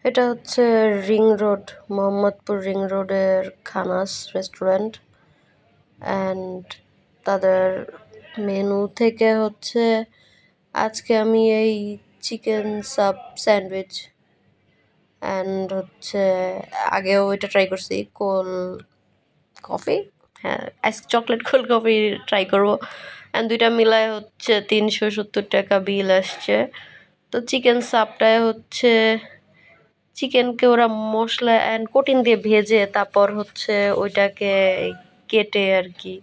এটা হচ্ছে ring road, Mohammadpur ring রোডের খানাস রেস্টুরেন্ট। অ্যান্ড তাদের মেনু থেকে হচ্ছে আজকে আমি এই চিকেন সাব স্যান্ডউইচ অ্যান্ড হচ্ছে আগেও এটা ট্রাই করছি কোল্ড কফি, হ্যাঁ চকলেট কোল্ড কফি ট্রাই করবো। অ্যান্ড দুইটা মিলায় হচ্ছে 370 টাকা বিল আসছে। তো চিকেন সাবটায় হচ্ছে চিকেনকে ওরা মশলা অ্যান্ড কোটিং দিয়ে ভেজে তারপর হচ্ছে ওইটাকে কেটে আর কি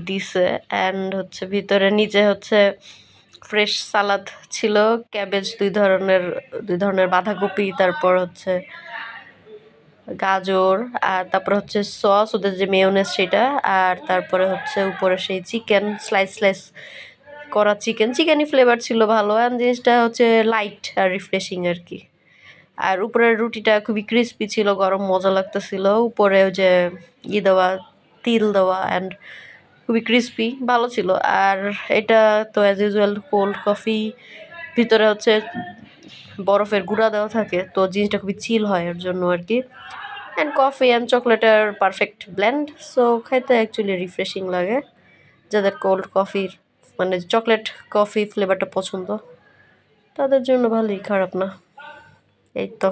দিছে। অ্যান্ড হচ্ছে ভিতরে নিচে হচ্ছে ফ্রেশ সালাদ ছিল, ক্যাবেজ দুই ধরনের বাঁধাকপি, তারপর হচ্ছে গাজর, আর তারপরে হচ্ছে সস ওদের যে মেয়োনেজ সেটা, আর তারপরে হচ্ছে উপরে সেই চিকেন স্লাইস করা চিকেনই ফ্লেভার ছিল ভালো। অ্যান্ড জিনিসটা হচ্ছে লাইট আর রিফ্রেশিং আর কি। আর উপরের রুটিটা খুবই ক্রিস্পি ছিল, গরম মজা লাগতেছিল। উপরে ওই যে দেওয়া তিল দেওয়া অ্যান্ড খুবই ক্রিস্পি, ভালো ছিল। আর এটা তো অ্যাজ ইউজুয়াল কোল্ড কফি, ভিতরে হচ্ছে বরফের গুঁড়া দেওয়া থাকে, তো জিনিসটা খুবই চিল হয় এর জন্য আর কি। অ্যান্ড কফি অ্যান্ড চকলেটের পারফেক্ট ব্লেন্ড, সো খাইতে অ্যাকচুয়ালি রিফ্রেশিং লাগে। যাদের কোল্ড কফির মানে চকলেট কফি ফ্লেভারটা পছন্দ তাদের জন্য ভালোই, খারাপ না। এই তো।